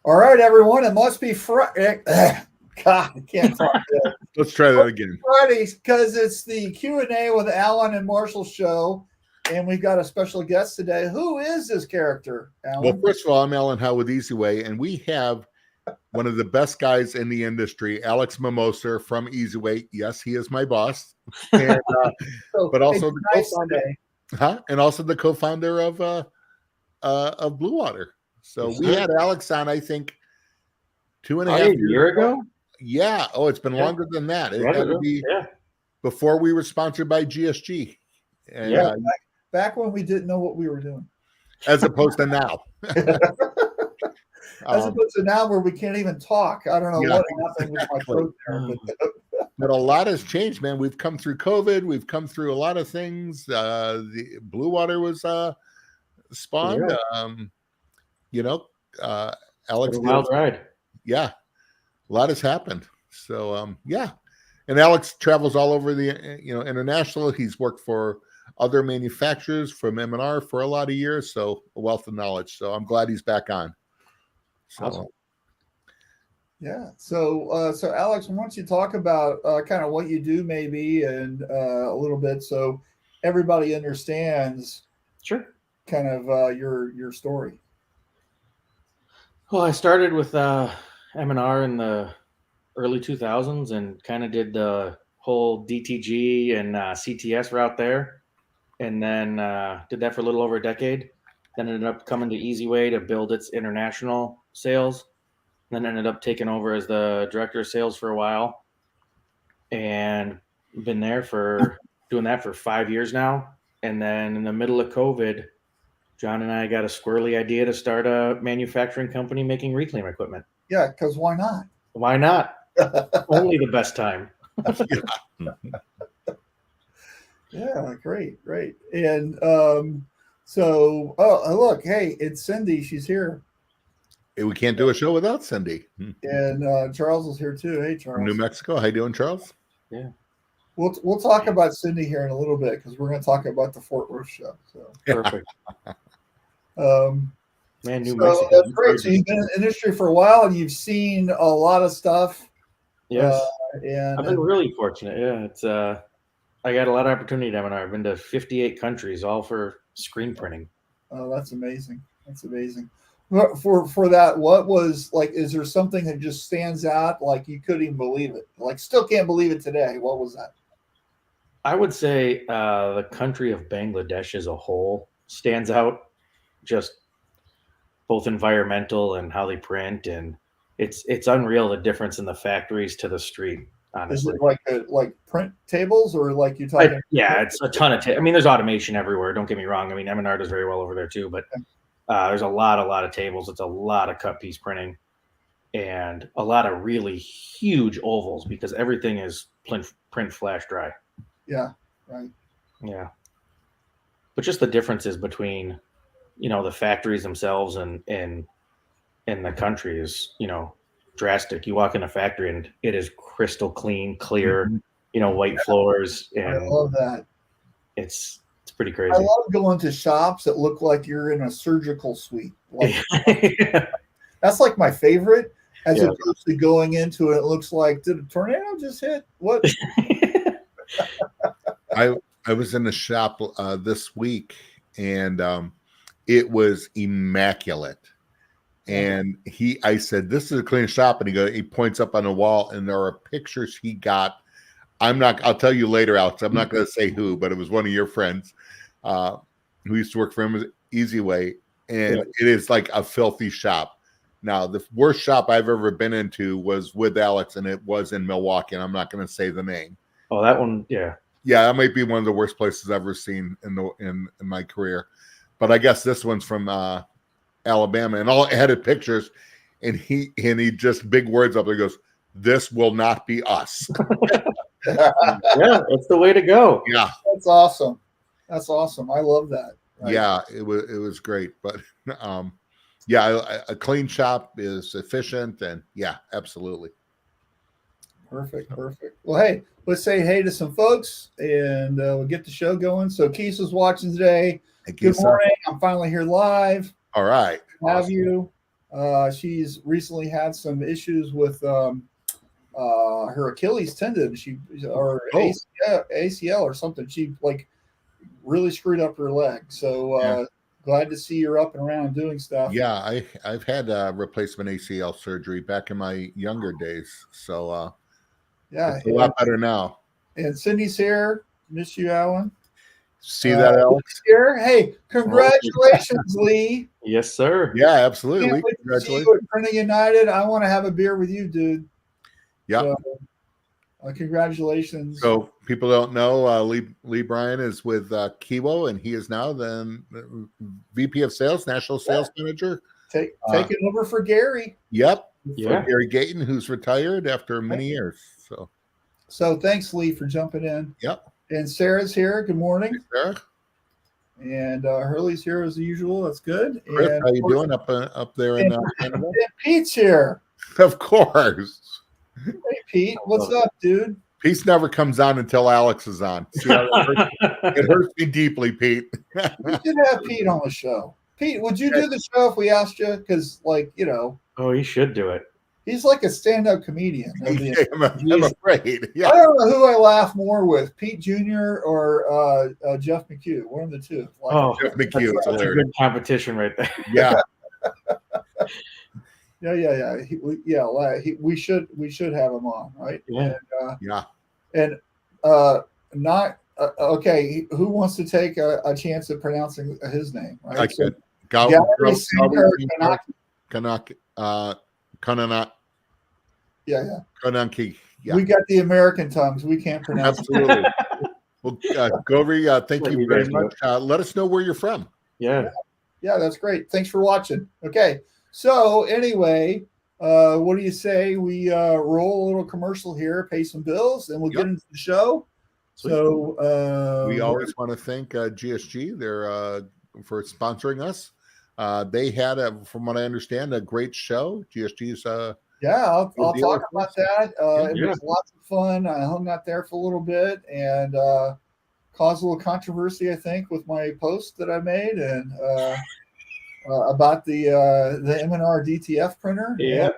All right, everyone. It must be Friday. God, I can't talk. Let's try that again. Fridays, because it's the Q&A with Alan and Marshall show, and we've got a special guest today. Who is this character, Alan? Well, first of all, I'm Alan Howe with Easiway, and we have one of the best guys in the industry, Alex Mimosa from Easiway. Yes, he is my boss, and, but also the co-founder, and also the co-founder of Blue Water. So we had Alex on, I think, 2.5 years ago. Yeah. Oh, it's been longer than that. It had to be before we were sponsored by GSG. And, back when we didn't know what we were doing, as opposed to now. As opposed to now, where we can't even talk. I don't know what happened with my throat there, but a lot has changed, man. We've come through COVID. We've come through a lot of things. The Blue Water was spawned. Alex, a wild ride. Yeah, a lot has happened. So and Alex travels all over the international. He's worked for other manufacturers from M&R for a lot of years, so a wealth of knowledge. So I'm glad he's back on. So awesome. So Alex, why don't you talk about kind of what you do, maybe, and a little bit, so everybody understands. Sure. Kind of your story. Well, I started with M&R in the early 2000s and kind of did the whole DTG and CTS route there, and then did that for a little over a decade. Then ended up coming to Easiway to build its international sales. Then ended up taking over as the director of sales for a while, and been there for doing that for 5 years now. And then in the middle of COVID, John and I got a squirrely idea to start a manufacturing company making reclaim equipment. Yeah, because why not? Why not? Only the best time. Yeah, great. And so, look, hey, it's Cindy. She's here. Hey, we can't do a show without Cindy. And Charles is here too. Hey, Charles. From New Mexico. How you doing, Charles? Yeah. We'll talk about Cindy here in a little bit, because we're going to talk about the Fort Worth show. So perfect. Man, New Mexico. That's great. So you've been in the industry for a while, and you've seen a lot of stuff. Yes, and I've been really fortunate. Yeah, it's I got a lot of opportunity to M&R. I've been to 58 countries, all for screen printing. Oh, that's amazing. That's amazing. For that, what was like? Is there something that just stands out? Like you couldn't even believe it. Like still can't believe it today. What was that? I would say the country of Bangladesh as a whole stands out. Just both environmental and how they print, and it's unreal the difference in the factories to the street. Honestly, is it like print tables, or like you talking? It's a ton of. I mean, there's automation everywhere. Don't get me wrong. I mean, M&R does very well over there too, but there's a lot of tables. It's a lot of cut piece printing, and a lot of really huge ovals, because everything is print flash dry. Yeah. Right. Yeah. But just the differences between, the factories themselves and the country is, drastic. You walk in a factory and it is crystal clean, clear, white floors. And I love that. It's pretty crazy. I love going to shops that look like you're in a surgical suite. Like, that's like my favorite, as opposed to going into it looks like, did a tornado just hit? What? I was in the shop this week, and it was immaculate. And I said, "This is a clean shop," and he points up on the wall, and there are pictures he got. I'll tell you later, Alex. I'm not going to say who, but it was one of your friends who used to work for him, Easiway, and it is like a filthy shop. Now, the worst shop I've ever been into was with Alex, and it was in Milwaukee, and I'm not going to say the name. Oh, that one, yeah. Yeah, that might be one of the worst places I've ever seen in my career. But I guess this one's from Alabama, and all it had pictures, and he just big words up there. He goes, "This will not be us." Yeah, that's the way to go. Yeah, that's awesome. That's awesome. I love that. Right? Yeah, it was great. But a clean shop is efficient, and yeah, absolutely. Perfect. Well, hey, let's say hey to some folks, and we'll get the show going. So Keith is watching today. Good morning. I'm finally here live. All right. Have you? She's recently had some issues with her Achilles tendon. Or ACL or something. She like really screwed up her leg. So glad to see you're up and around doing stuff. Yeah, I've had replacement ACL surgery back in my younger days. So it's a lot better now. And Cindy's here. Miss you, Alan. See that, Alex? Here. Hey, congratulations, Lee. Yes, sir. Yeah, absolutely. Congratulations. Printing United. I want to have a beer with you, dude. Yeah. So, congratulations. So people don't know, Lee Bryan is with Kiwo, and he is now the VP of Sales, National Sales Manager. Taking over for Gary. Yep. For Gary Gayton, who's retired after many years. So thanks, Lee, for jumping in. Yep. And Sarah's here. Good morning. Hey, Sarah. And Hurley's here as usual. That's good. Chris, and how you doing up there in Canada? And Pete's here. Of course. Hey, Pete. What's up, dude? Pete never comes on until Alex is on. See how it hurts me deeply, Pete. We should have Pete on the show. Pete, would you do the show if we asked you? Because, Oh, he should do it. He's like a stand-up comedian. I'm afraid. Yeah. I don't know who I laugh more with, Pete Jr. or Jeff McHugh. One of the two. Jeff McHugh. That's a good competition right there. Yeah. Yeah. We should have him on, right? Yeah. And not okay. Who wants to take a chance at pronouncing his name? Right. I could. Kananaki. Yeah. Kananki. Yeah. We got the American tongues. We can't pronounce. Absolutely. Well, Govri, thank you very much. Let us know where you're from. Yeah, that's great. Thanks for watching. Okay. So anyway, what do you say we roll a little commercial here, pay some bills, and we'll get into the show. Sweet. So we always want to thank GSG. They're for sponsoring us. They had, from what I understand, a great show. GSG's. I'll talk about that. It was lots of fun. I hung out there for a little bit and caused a little controversy, I think, with my post that I made and about the M&R DTF printer. Yeah.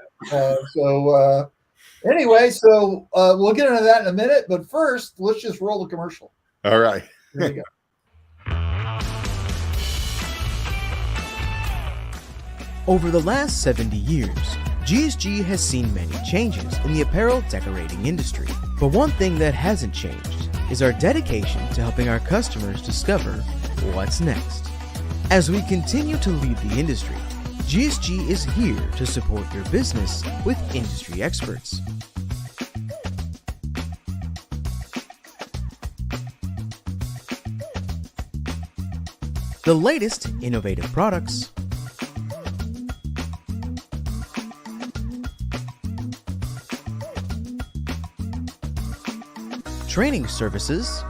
Anyway, we'll get into that in a minute. But first, let's just roll the commercial. All right. There you go. Over the last 70 years, GSG has seen many changes in the apparel decorating industry. But one thing that hasn't changed is our dedication to helping our customers discover what's next. As we continue to lead the industry, GSG is here to support your business with industry experts. The latest innovative products, training services,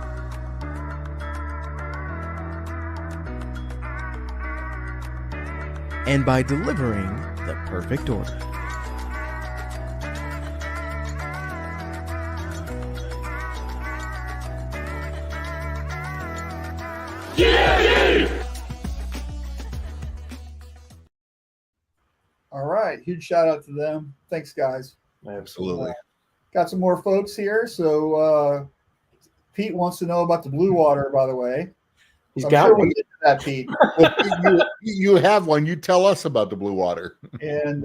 and by delivering the perfect order. All right. Huge shout out to them. Thanks, guys. Absolutely. Got some more folks here. So Pete wants to know about the blue water, by the way. He's got one. We'll get to that, Pete. Well, you have one. You tell us about the blue water. And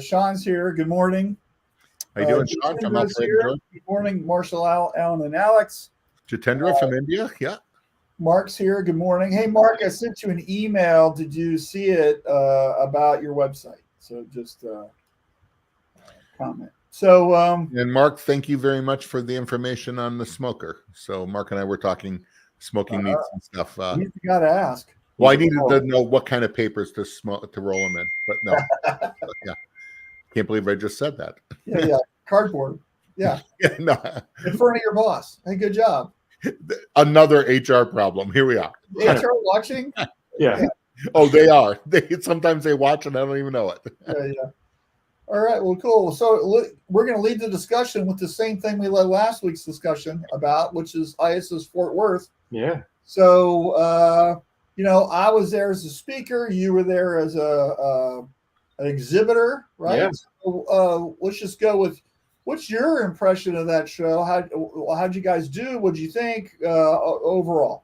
Sean's here. Good morning. How you doing, Sean? Come up here. Good morning, Marshall, Alan, and Alex. Jitendra from India. Yeah. Mark's here. Good morning. Hey, Mark, I sent you an email. Did you see it about your website? So just comment. So, and Mark, thank you very much for the information on the smoker. So Mark and I were talking smoking meats and stuff. You got to ask. Well, I needed to know what kind of papers to roll them in, but no. Yeah. Can't believe I just said that. Yeah. Cardboard. Yeah. No. In front of your boss. Hey, good job. Another HR problem. Here we are. HR watching? Yeah. Oh, they are. Sometimes they watch and I don't even know it. Yeah. All right. Well, cool. So we're going to lead the discussion with the same thing we led last week's discussion about, which is ISS Fort Worth. Yeah. So, I was there as a speaker. You were there as a an exhibitor, right? Yeah. So, let's just go with, what's your impression of that show? How'd you guys do? What'd you think overall?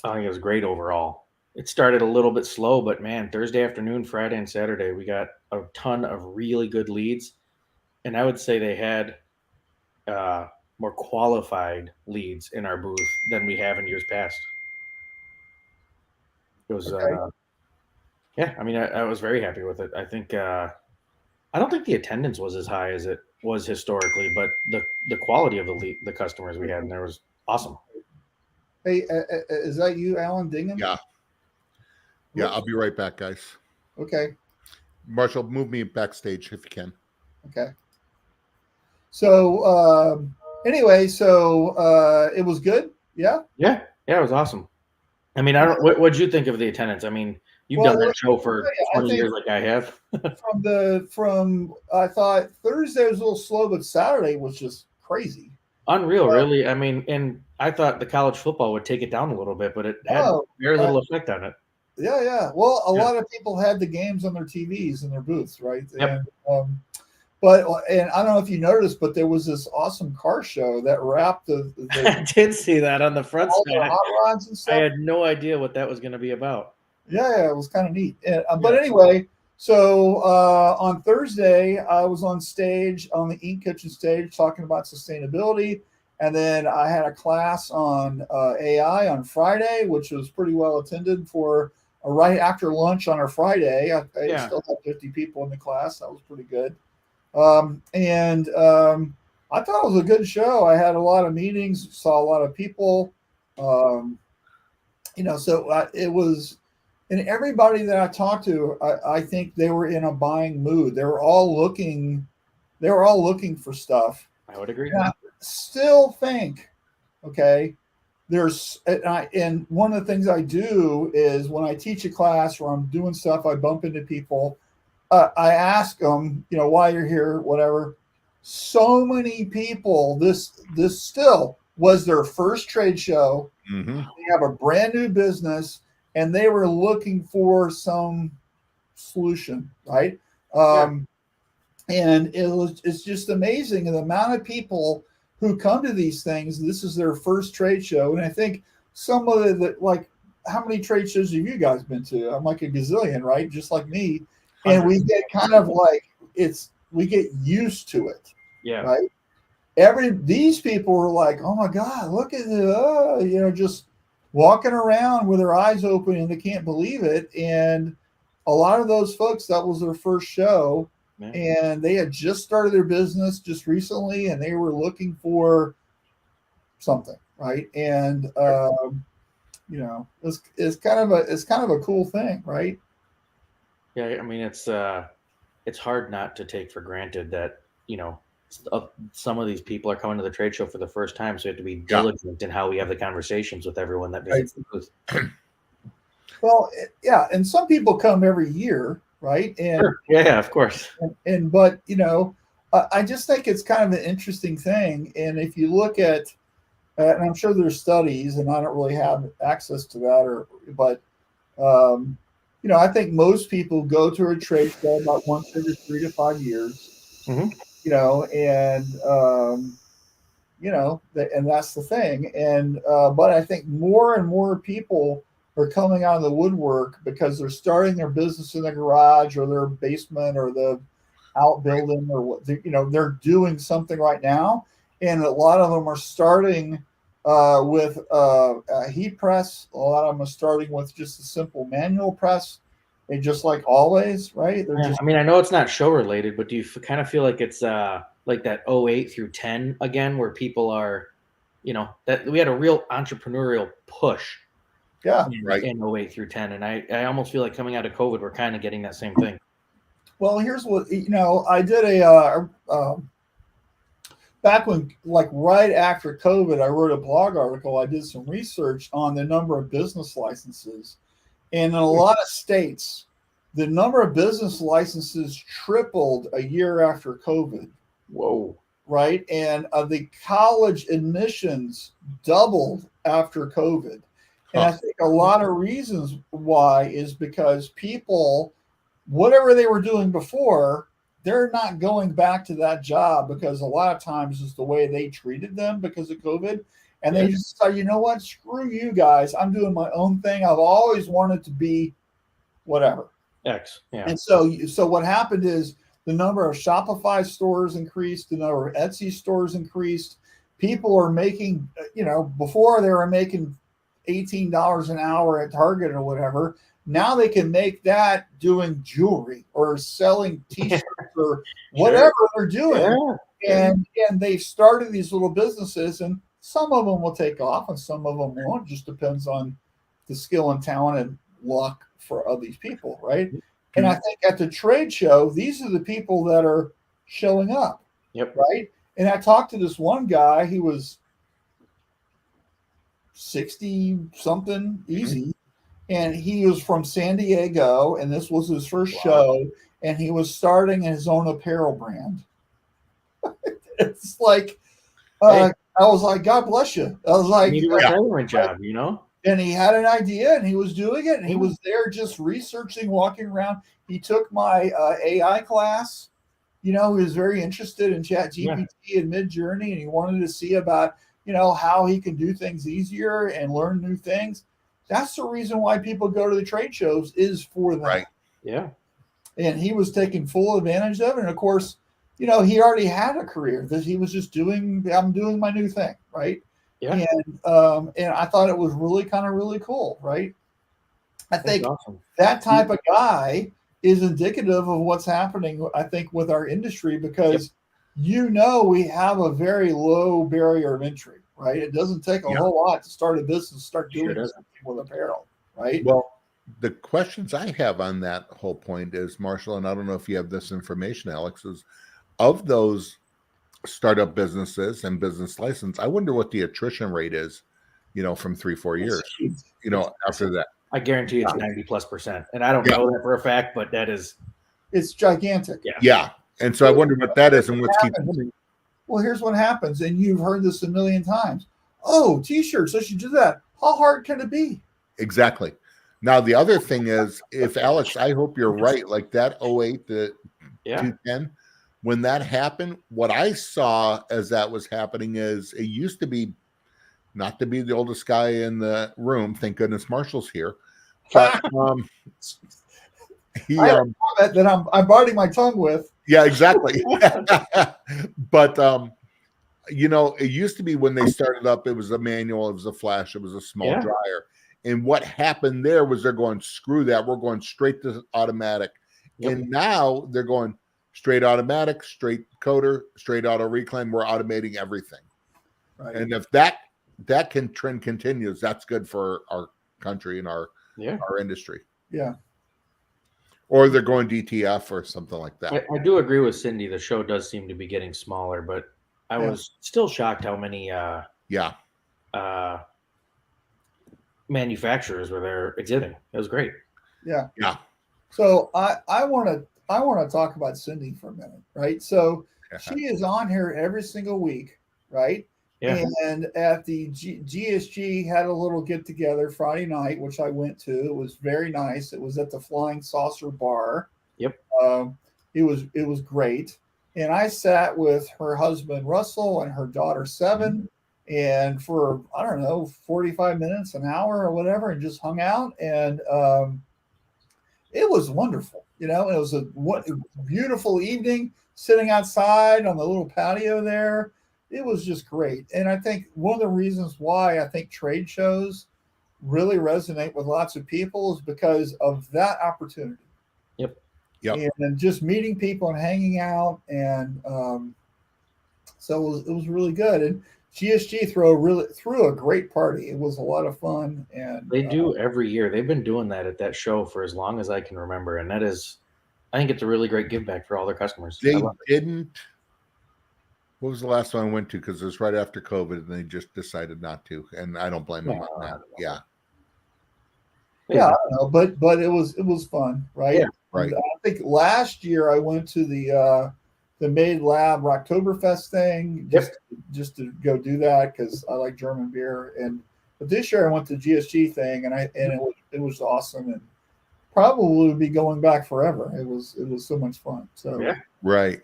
I think it was great overall. It started a little bit slow, but man, Thursday afternoon, Friday, and Saturday, we got a ton of really good leads. And I would say they had more qualified leads in our booth than we have in years past. It was, Okay. yeah, I mean, I was very happy with it. I think, I don't think the attendance was as high as it was historically, but the quality of the customers we had in there was awesome. Hey, is that you, Alan Dingham? Yeah. Yeah, I'll be right back, guys. Okay. Marshall, move me backstage if you can. Okay. So anyway, so it was good. Yeah. Yeah, it was awesome. I mean, I don't. What'd you think of the attendance? I mean, you've done that show for 20 years, like I have. from I thought Thursday was a little slow, but Saturday was just crazy. Unreal, really. I mean, and I thought the college football would take it down a little bit, but it had very little effect on it. Yeah, yeah. Well, a lot of people had the games on their TVs in their booths, right? Yep. And, and I don't know if you noticed, but there was this awesome car show that wrapped the I did see that on the front all the side. hot rods and stuff. I had no idea what that was going to be about. Yeah, it was kind of neat. But anyway, so on Thursday, I was on stage on the Ink Kitchen stage talking about sustainability. And then I had a class on AI on Friday, which was pretty well attended for right after lunch on our Friday. I still had 50 people in the class. That was pretty good. I thought it was a good show. I had a lot of meetings, saw a lot of people. So it was, and everybody that I talked to, I think they were in a buying mood. They were all looking for stuff. I would agree. And I still think, okay, and one of the things I do is when I teach a class or I'm doing stuff, I bump into people. I ask them, why you're here, whatever. So many people, this still was their first trade show. Mm-hmm. They have a brand new business and they were looking for some solution, right? And it's just amazing the amount of people who come to these things. This is their first trade show. And I think some of how many trade shows have you guys been to? I'm like a gazillion, right? Just like me. And we get kind of we get used to it. Yeah. Right. These people were like, oh my God, look at it. Just walking around with their eyes open and they can't believe it. And a lot of those folks, that was their first show. Man. And they had just started their business just recently and they were looking for something. Right. And, it's kind of a cool thing. Right. Yeah, I mean, it's hard not to take for granted that, some of these people are coming to the trade show for the first time, so you have to be diligent in how we have the conversations with everyone that visits the booth. Well, yeah, and some people come every year, right? And sure. Yeah, of course. But I just think it's kind of an interesting thing. And if you look at, and I'm sure there's studies, and I don't really have access to that, but I think most people go to a trade show about once every 3 to 5 years. Mm-hmm. And that's the thing. And but I think more and more people are coming out of the woodwork because they're starting their business in the garage or their basement or the outbuilding or what they're doing something right now. And a lot of them are starting with a heat press. A lot of them are starting with just a simple manual press. And just like always, right? I mean, I know it's not show related, but do you kind of feel like it's like that 08 through 10 again, where people are, that we had a real entrepreneurial push. Yeah, in 08 through 10. And I almost feel like coming out of COVID, we're kind of getting that same thing. Well, here's what, I did back when, right after COVID, I wrote a blog article. I did some research on the number of business licenses. And in a lot of states, the number of business licenses tripled a year after COVID. Whoa. Right. And the college admissions doubled after COVID. And I think a lot of reasons why is because people whatever they were doing before, they're not going back to that job because a lot of times it's the way they treated them because of COVID. And they just thought, you know what, screw you guys. I'm doing my own thing. I've always wanted to be whatever. X. Yeah. And so what happened is the number of Shopify stores increased, the number of Etsy stores increased. People are making, before they were making $18 an hour at Target or whatever. Now they can make that doing jewelry or selling T-shirts or whatever they're doing. Yeah. And they've started these little businesses, and some of them will take off and some of them won't. It just depends on the skill and talent and luck for these people, right? Mm-hmm. And I think at the trade show, these are the people that are showing up. Yep. Right. And I talked to this one guy. He was 60 something easy. And he was from San Diego, and this was his first show, and he was starting his own apparel brand. It's like, I was like, God bless you. I was like, you need a tailoring job, And he had an idea, and he was doing it, and he was there just researching, walking around. He took my AI class. He was very interested in ChatGPT and Midjourney, and he wanted to see about, how he can do things easier and learn new things. That's the reason why people go to the trade shows is for that. Right. Yeah. And he was taking full advantage of it. And of course, he already had a career that he was just I'm doing my new thing. Right. Yeah. And I thought it was really cool. Right. I think awesome. That type of guy is indicative of what's happening, I think, with our industry, because we have a very low barrier of entry. Right. It doesn't take a whole lot to start a business, start doing something with apparel. Right. Well, the questions I have on that whole point is, Marshall, and I don't know if you have this information, Alex, is of those startup businesses and business license, I wonder what the attrition rate is, from 3-4 years, after that. I guarantee it's 90+%. And I don't know that for a fact, but it's gigantic. Yeah. And so I wonder what that is and what's keeping coming. Well, here's what happens, and you've heard this a million times. Oh, T-shirts, I should do that. How hard can it be? Exactly. Now, the other thing is, if Alex, I hope you're right, like that 08 to 2010, when that happened, what I saw as that was happening is it used to be, not to be the oldest guy in the room, thank goodness Marshall's here, but I have a comment that I'm biting my tongue with. Yeah, exactly. But, it used to be when they started up, it was a manual, it was a flash, it was a small dryer. And what happened there was they're going, screw that, we're going straight to automatic. Yep. And now they're going straight automatic, straight coder, straight auto reclaim. We're automating everything. Right. And if that trend continues, that's good for our country and our industry. Yeah. Or they're going DTF or something like that. I do agree with Cindy. The show does seem to be getting smaller, but I was still shocked how many manufacturers were there exhibiting. It was great. Yeah. Yeah. So I want to talk about Cindy for a minute, right? So she is on here every single week, right? Yeah. And at the GSG had a little get together Friday night, which I went to. It was very nice. It was at the Flying Saucer Bar. Yep. It was great. And I sat with her husband Russell and her daughter 7, and for 45 minutes, an hour or whatever, and just hung out. And it was wonderful. It was a beautiful evening sitting outside on the little patio there. It was just great. And I think one of the reasons why I think trade shows really resonate with lots of people is because of that opportunity. Yep. And just meeting people and hanging out. And so it was really good. And GSG threw a great party. It was a lot of fun. And they do every year. They've been doing that at that show for as long as I can remember. And I think it's a really great give back for all their customers. They didn't. What was the last one I went to? Because it was right after COVID, and they just decided not to, and I don't blame them on that. Yeah, I don't know, but it was fun, right? Yeah, right. And I think last year I went to the Made Lab Rocktoberfest thing just to go do that because I like German beer, but this year I went to the GSG thing, and it was awesome, and probably would be going back forever. It was so much fun. So Yeah. Right.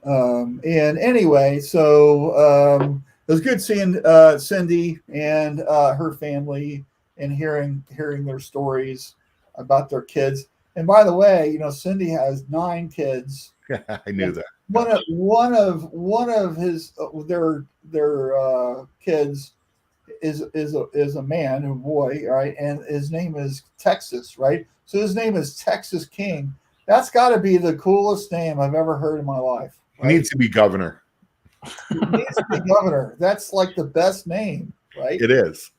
And anyway, so it was good seeing Cindy and her family and hearing their stories about their kids. And by the way, Cindy has 9 kids. I knew that. One of his their kids is a man, a boy, right? And his name is Texas, right? So his name is Texas King. That's got to be the coolest name I've ever heard in my life. Right? He needs to be governor. He needs to be governor. That's like the best name, right? It is.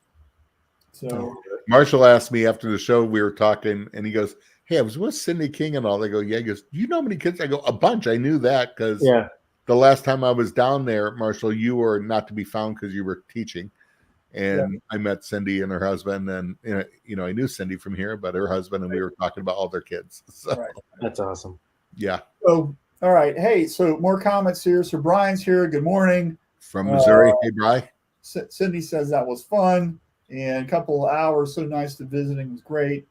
So Marshall asked me after the show, we were talking, and he goes, "Hey, I was with Cindy King and all." They go, "Yeah." He goes, "Do you know how many kids?" I go, "A bunch." I knew that because the last time I was down there, Marshall, you were not to be found because you were teaching. And I met Cindy and her husband, and I knew Cindy from here, but her husband, and we were talking about all their kids. So, that's awesome. Yeah. So, all right. Hey, so more comments here. So Brian's here. Good morning from Missouri. Hey, Brian. Cindy says that was fun and a couple of hours. So nice to visiting. Was great.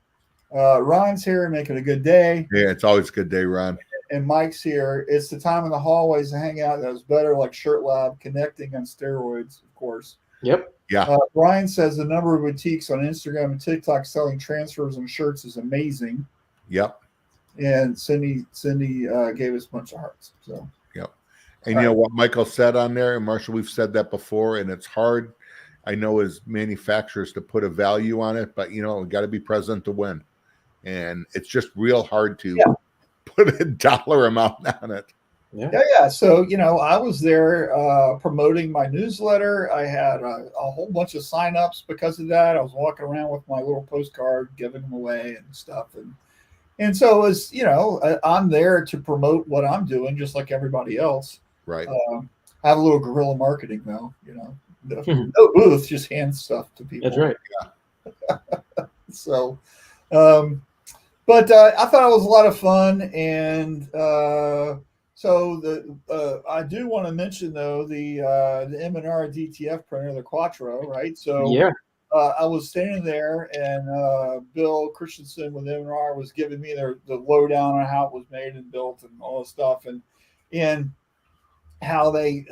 Ron's here, making a good day. Yeah, it's always a good day, Ron. And Mike's here. It's the time in the hallways to hang out. That was better, like Shirt Lab, connecting on steroids, of course. Yep. Yeah. Brian says the number of boutiques on Instagram and TikTok selling transfers and shirts is amazing. Yep. And Cindy gave us a bunch of hearts. So. Yep. And you know what Michael said on there, and Marshall, we've said that before, and it's hard, I know, as manufacturers to put a value on it, but we got to be present to win. And it's just real hard to put a dollar amount on it. Yeah. So, I was there promoting my newsletter. I had a whole bunch of signups because of that. I was walking around with my little postcard, giving them away and stuff. And so it was, I'm there to promote what I'm doing, just like everybody else. Right. I have a little guerrilla marketing, though, no booth, just hand stuff to people. That's right. Yeah. So, but I thought it was a lot of fun. And, so I do want to mention, though, the M&R DTF printer, the Quattro, right? So I was standing there, and Bill Christensen with M&R was giving me the lowdown on how it was made and built and all this stuff, and how they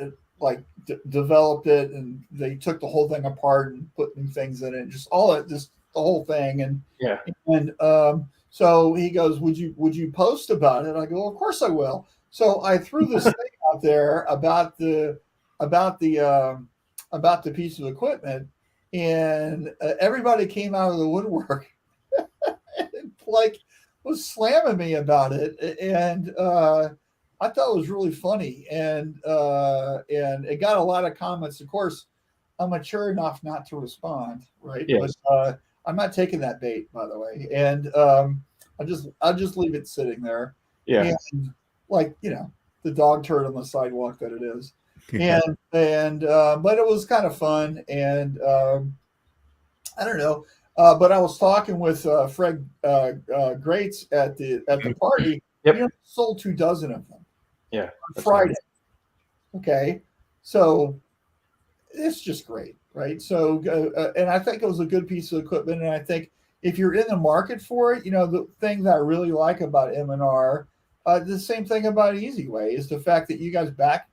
developed it, and they took the whole thing apart and put new things in it, just all that, just the whole thing, and so he goes, "Would you post about it?" I go, "Of course I will." So I threw this thing out there about the piece of equipment, and everybody came out of the woodwork and was slamming me about it, and I thought it was really funny, and it got a lot of comments. Of course, I'm mature enough not to respond, right? Yes. But I'm not taking that bait, by the way, and I'll just leave it sitting there. Yeah. And, the dog turd on the sidewalk that it is. And but it was kind of fun. And I don't know. But I was talking with Fred Greats at the party. Yep. Sold 2 dozen of them. Yeah. On Friday. Nice. Okay. So it's just great, right? So and I think it was a good piece of equipment. And I think if you're in the market for it, the thing that I really like about M&R, the same thing about Easiway, is the fact that you guys back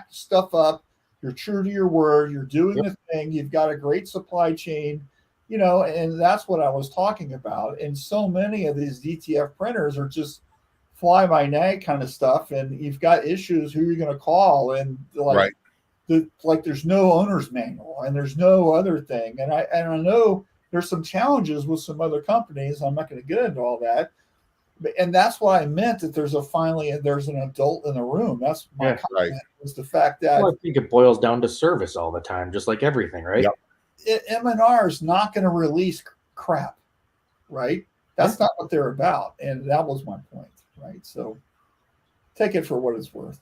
stuff up. You're true to your word. You're doing the thing. You've got a great supply chain, and that's what I was talking about. And so many of these DTF printers are just fly by night kind of stuff. And you've got issues. Who are you going to call? And there's no owner's manual, and there's no other thing. And I know there's some challenges with some other companies. I'm not going to get into all that. And that's what I meant, that there's an adult in the room. That's my comment, was the fact that I think it boils down to service all the time, just like everything, right? Yep. M&R is not going to release crap, right? That's not what they're about, and that was my point, right? So take it for what it's worth.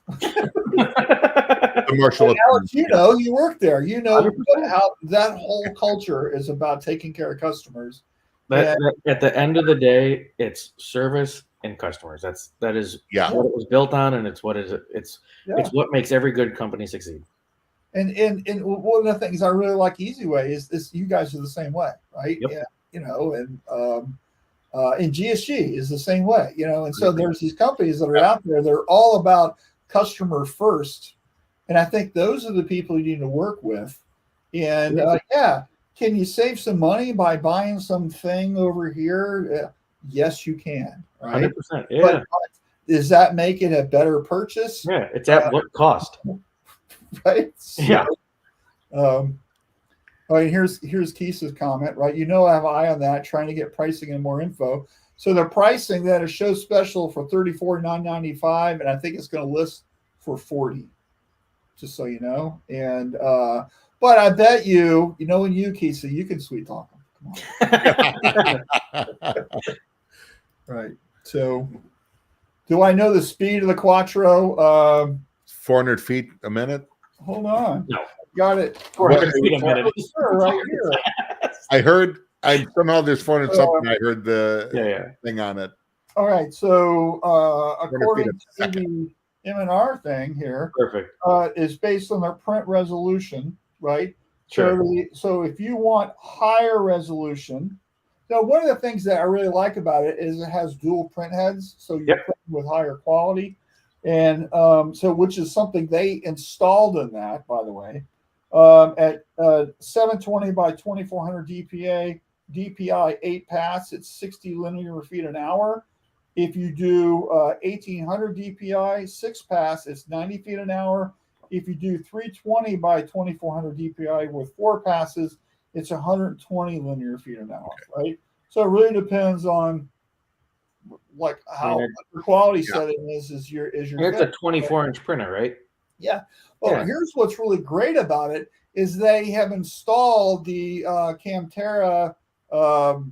Marshall, Alex, you work there. How that whole culture is about taking care of customers. At the end of the day, it's service and customers. That is what it was built on, and it's what what makes every good company succeed. And one of the things I really like Easiway is this. You guys are the same way, right? Yep. Yeah, And GSG is the same way, and so there's these companies that are out there. They're all about customer first. And I think those are the people you need to work with. And can you save some money by buying something over here? Yes, you can. Right? 100%. Yeah. But does that make it a better purchase? Yeah. It's at what cost? Right. So, yeah. All right. Here's Keith's comment. Right. I have an eye on that, trying to get pricing and more info. So the pricing that is show special for $34,995, and I think it's going to list for $40. Just so you know. And but I bet you, when you, Keith, you can sweet talk them. Come on. Right. So, do I know the speed of the Quattro? 400 feet a minute. Hold on. No. Got it. 400 feet a minute. Right here. I heard. Somehow there's 400 something. I heard the thing on it. All right. So, according to the M&R thing here, perfect, is based on their print resolution, right? Sure. So if you want higher resolution, now one of the things that I really like about it is it has dual print heads, so you're printing with higher quality, and which is something they installed in that, by the way, at 720 by 2400 DPI 8 pass, it's 60 linear feet an hour. If you do 1800 DPI 6 pass, it's 90 feet an hour. If you do 320 by 2400 DPI with 4 passes, it's 120 linear feet an hour, right? So it really depends on like how the quality setting is your. It's a 24-inch printer, right? Yeah. Well, here's what's really great about it is they have installed the Camterra auto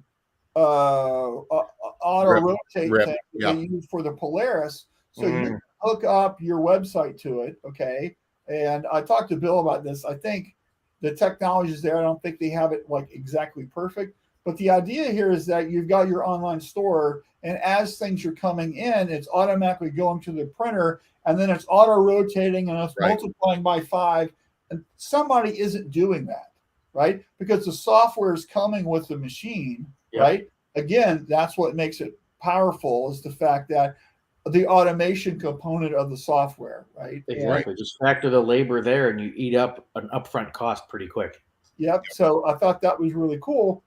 rotate thing that they use for the Polaris. So you can hook up your website to it, okay? And I talked to Bill about this. I think the technology is there. I don't think they have it like exactly perfect. But the idea here is that you've got your online store, and as things are coming in, it's automatically going to the printer, and then it's auto rotating and it's multiplying by 5. And somebody isn't doing that, right? Because the software is coming with the machine, right? Again, that's what makes it powerful, is the fact that the automation component of the software, right? Exactly. Just factor the labor there, and you eat up an upfront cost pretty quick. Yep. So I thought that was really cool.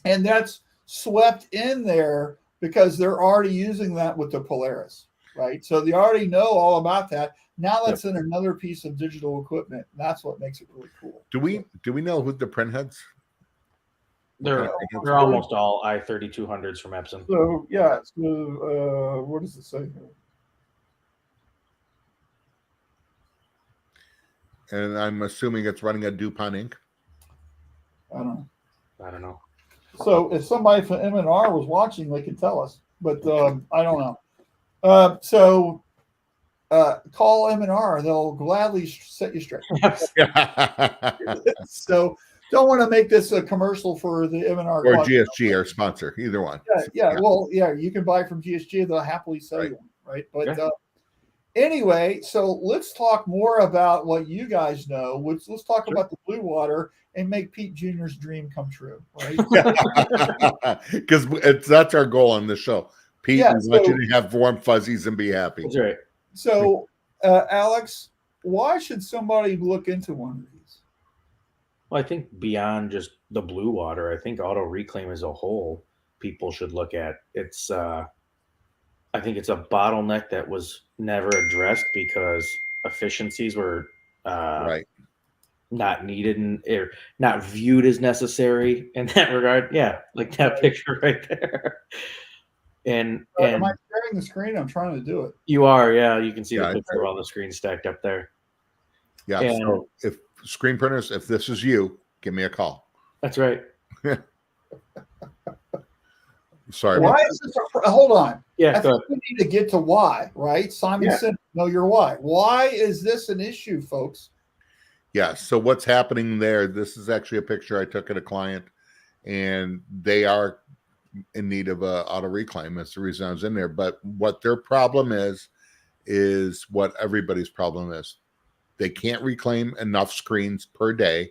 And that's swept in there because they're already using that with the Polaris, right? So they already know all about that. Now that's in another piece of digital equipment. That's what makes it really cool. Do we know who the print heads? They're almost all i3200s from Epson. So yeah. So what does it say here? And I'm assuming it's running a DuPont ink. I don't know. So if somebody from M&R was watching, they could tell us. But I don't know. So call M&R; they'll gladly set you straight. So don't want to make this a commercial for the M&R or GSG, our sponsor, either one. Yeah. Well, you can buy from GSG; they'll happily sell you one, right? But anyway, so let's talk more about what you guys know. Let's talk about the blue water and make Pete Jr.'s dream come true, right? Because that's our goal on the show. Pete, we want you to have warm fuzzies and be happy. That's right. So, Alex, why should somebody look into one of these? Well, I think beyond just the blue water, I think auto reclaim as a whole, people should look at. It's I think it's a bottleneck that was never addressed because efficiencies were not needed or not viewed as necessary in that regard. Yeah, like that picture right there. And am I sharing the screen? I'm trying to do it. You are, yeah. You can see the picture of all the screens stacked up there. Yeah. And so if screen printers, if this is you, give me a call. That's right. Sorry. Why is this? Hold on. Yeah. I think we need to get to why, right? Simon said, "Know your why." Why is this an issue, folks? Yeah. So what's happening there? This is actually a picture I took at a client, and they are in need of a auto reclaim. That's the reason I was in there. But what their problem is what everybody's problem is. They can't reclaim enough screens per day.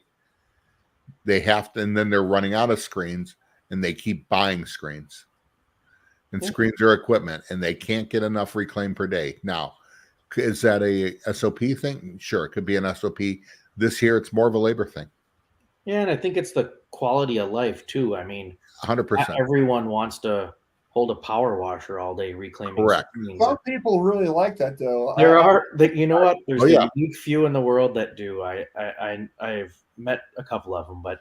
They have to, and then they're running out of screens, and they keep buying screens. and screens their equipment, and they can't get enough reclaim per day. Now, is that a SOP thing? Sure, it could be an SOP. This year, it's more of a labor thing. Yeah, and I think it's the quality of life too. I mean, 100%. everyone wants to hold a power washer all day reclaiming. Correct. Some people really like that, though. There are that, you know what? There's yeah. a unique few in the world that do. I've met a couple of them, but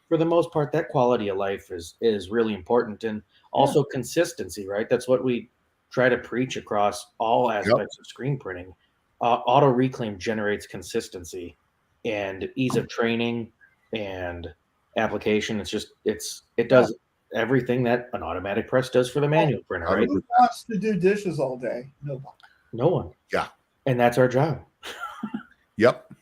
for the most part, that quality of life is really important, and also consistency, right? That's what we try to preach across all aspects of screen printing. Auto reclaim generates consistency and ease of training and application. It does everything that an automatic press does for the manual printer, right? Who wants to do dishes all day? Nobody. No one. Yeah. And that's our job. Yep.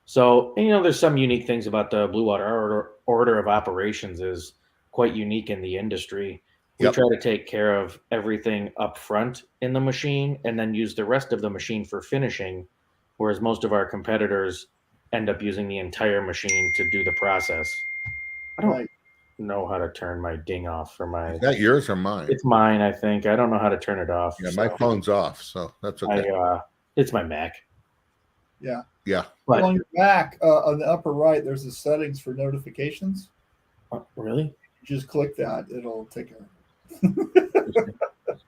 So, there's some unique things about the Blue Water order of operations is quite unique in the industry. We try to take care of everything up front in the machine and then use the rest of the machine for finishing, whereas most of our competitors end up using the entire machine to do the process. I don't know how to turn my ding off for my... Is that yours or mine? It's mine, I think. I don't know how to turn it off. Yeah, my phone's off, so that's okay. It's my Mac. Yeah. Yeah. But on your Mac, on the upper right, there's the settings for notifications. Really? Just click that. It'll take care of it.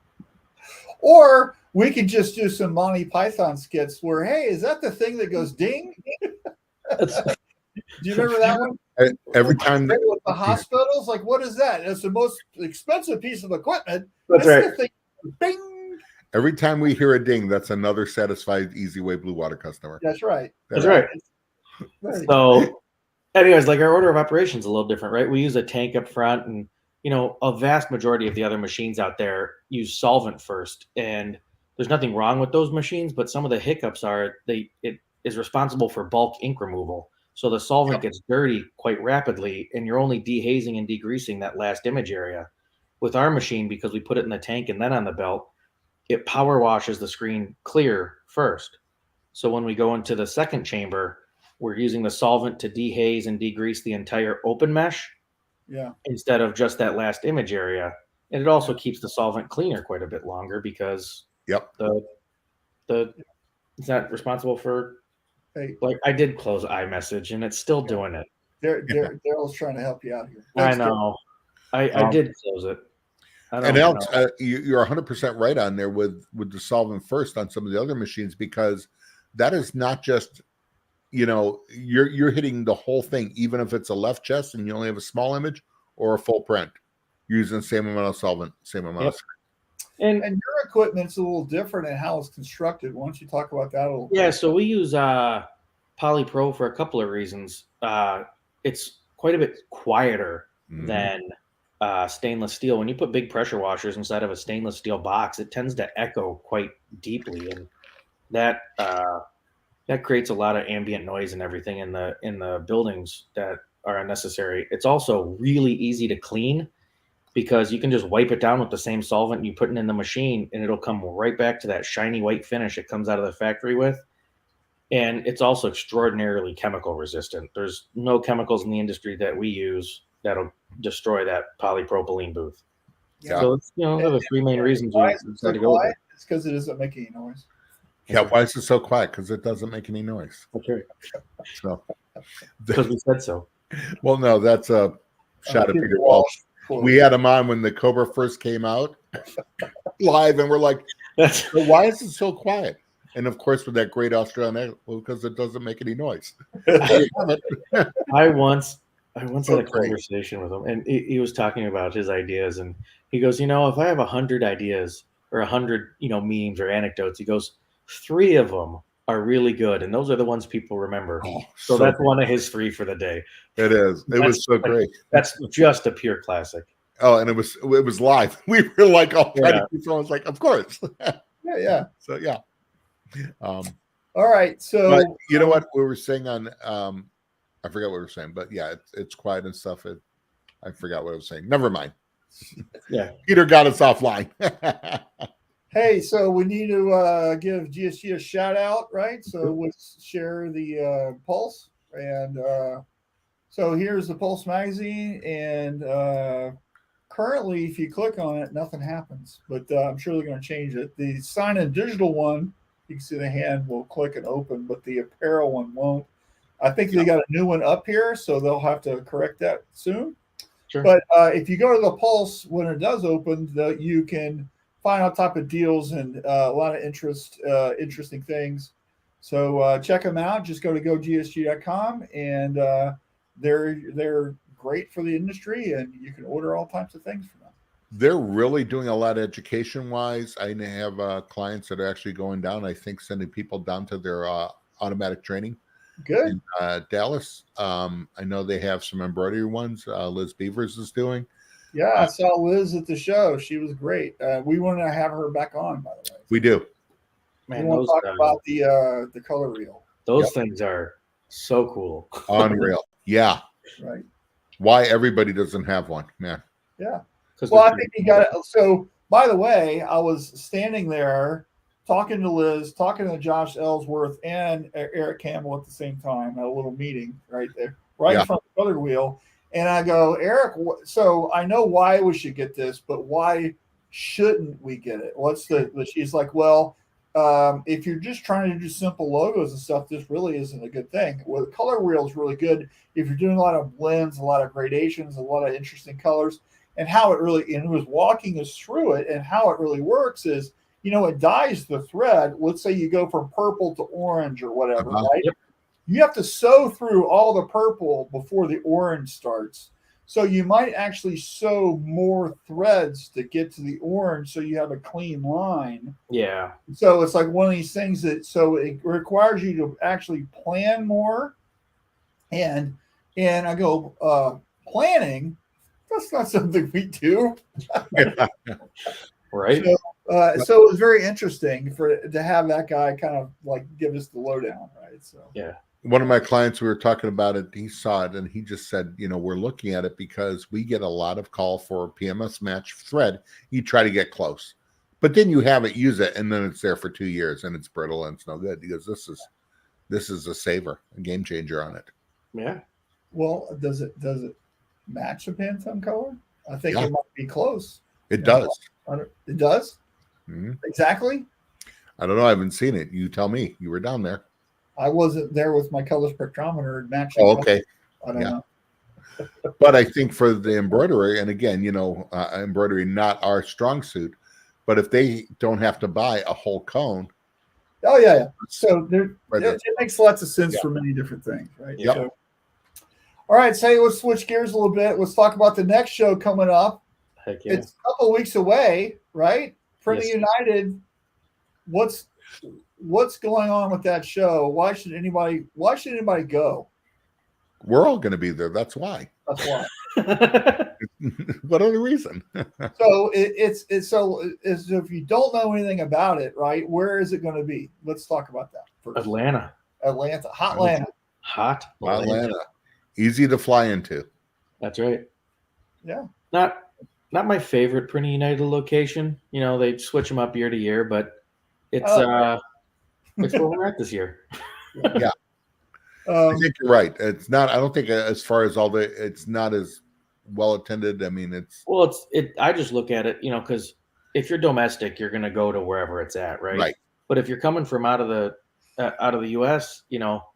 Or we could just do some Monty Python skits where, hey, is that the thing that goes ding? Do you remember that one? Every time with the hospitals, like, what is that? It's the most expensive piece of equipment. That's right. The thing, bing. Every time we hear a ding, that's another satisfied Easiway Blue Water customer. That's right. That's right. So, anyways, like our order of operations is a little different, right? We use a tank up front, and a vast majority of the other machines out there use solvent first, and there's nothing wrong with those machines, but some of the hiccups are it is responsible for bulk ink removal. So the solvent gets dirty quite rapidly, and you're only dehazing and degreasing that last image area. With our machine, because we put it in the tank and then on the belt, it power washes the screen clear first. So when we go into the second chamber, we're using the solvent to dehaze and degrease the entire open mesh. Yeah. Instead of just that last image area. And it also keeps the solvent cleaner quite a bit longer because the it's not responsible for like I did close iMessage and it's still doing it. Daryl's trying to help you out here. Thanks, I know. I did close it. And else, you're 100% right on there with the solvent first on some of the other machines, because that is not just you're hitting the whole thing, even if it's a left chest and you only have a small image or a full print. You're using the same amount of solvent, same amount of screen. And your equipment's a little different in how it's constructed. Why don't you talk about that a little bit? Yeah, so we use Polypro for a couple of reasons. It's quite a bit quieter than stainless steel. When you put big pressure washers inside of a stainless steel box, it tends to echo quite deeply, and that creates a lot of ambient noise and everything in the buildings that are unnecessary. It's also really easy to clean because you can just wipe it down with the same solvent you put in the machine, and it'll come right back to that shiny white finish it comes out of the factory with. And it's also extraordinarily chemical resistant. There's no chemicals in the industry that we use that'll destroy that polypropylene booth. Yeah. So it's, those are the three main reasons we decided to go with it. It's because it doesn't make any noise. Yeah, why is it so quiet? Because it doesn't make any noise. Okay. So, because we said so. Well, no, that's a shot at Peter Walsh. We had him on when the Cobra first came out live, and we're like, why is it so quiet? And of course, with that great Australian accent, well, because it doesn't make any noise. I once had a conversation with him, and he was talking about his ideas, and he goes, if I have 100 ideas or 100, memes or anecdotes, he goes, 3 of them are really good, and those are the ones people remember. So that's one of his 3 for the day. It is. It was so great. That's just a pure classic. Oh, and it was live. We were like all trying to keep throwing. It's like, of course. Yeah. So yeah. All right. So but you know what we were saying on I forgot what we were saying, but yeah, it's quiet and stuff. I forgot what I was saying. Never mind. Yeah. Peter got us offline. Hey, so we need to give GSG a shout out, right? So let's share the Pulse. And so here's the Pulse magazine. And currently, if you click on it, nothing happens. But I'm sure they're going to change it. The sign in digital one, you can see the hand will click and open, but the apparel one won't. I think they got a new one up here, so they'll have to correct that soon. Sure. But if you go to the Pulse when it does open, you can find all type of deals and a lot of interesting things. So check them out. Just go to gogsg.com, and they're great for the industry, and you can order all types of things from them. They're really doing a lot education wise. I have clients that are actually going down, I think, sending people down to their automatic training. Good. In Dallas. I know they have some embroidery ones. Liz Beavers is doing. Yeah, I saw Liz at the show. She was great. We want to have her back on, by the way. We do. Man, we want to talk about the color reel. Those things are so cool. Unreal. Yeah. Right. Why everybody doesn't have one, man. Yeah. Well, I think you got it. So, by the way, I was standing there talking to Liz, talking to Josh Ellsworth and Eric Campbell at the same time at a little meeting right there, right in front of the color wheel. And I go, Eric, so I know why we should get this, but why shouldn't we get it? She's like, well, if you're just trying to do simple logos and stuff, this really isn't a good thing. Well, the color wheel is really good if you're doing a lot of blends, a lot of gradations, a lot of interesting colors, and how it really, and it was walking us through it, and how it really works is, it dyes the thread. Let's say you go from purple to orange or whatever, right? Yep. You have to sew through all the purple before the orange starts. So you might actually sew more threads to get to the orange so you have a clean line. Yeah. So it's like one of these things so it requires you to actually plan more. And I go, planning, that's not something we do. Right. So it was very interesting to have that guy kind of like give us the lowdown, right? So yeah. One of my clients, we were talking about it, he saw it and he just said, we're looking at it because we get a lot of call for PMS match thread. You try to get close, but then you have it, use it, and then it's there for 2 years and it's brittle and it's no good. He goes, this is a saver, a game changer on it. Yeah. Well, does it match a Pantone color? I think it might be close. It does. It does? Mm-hmm. Exactly? I don't know. I haven't seen it. You tell me. You were down there. I wasn't there with my color spectrometer matching. Oh, okay. I don't know. But I think for the embroidery, and again, embroidery not our strong suit, but if they don't have to buy a whole cone. Oh, yeah. So it makes lots of sense for many different things, right? Yep. So, all right, so let's switch gears a little bit. Let's talk about the next show coming up. Heck yeah. It's a couple of weeks away, right? Printing United. What's going on with that show? Why should anybody go? We're all going to be there. That's why. That's why. What other reason? So it's if you don't know anything about it, right? Where is it going to be? Let's talk about that first. Atlanta. Hotlanta. Hot Atlanta. Easy to fly into. That's right. Yeah. Not my favorite Printing United location. They switch them up year to year, but it's where we're at this year. Yeah. I think you're right. It's not. I don't think as far as it's not as well attended. I mean, I just look at it, because if you're domestic, you're going to go to wherever it's at, right? Right. But if you're coming from out of the U.S.,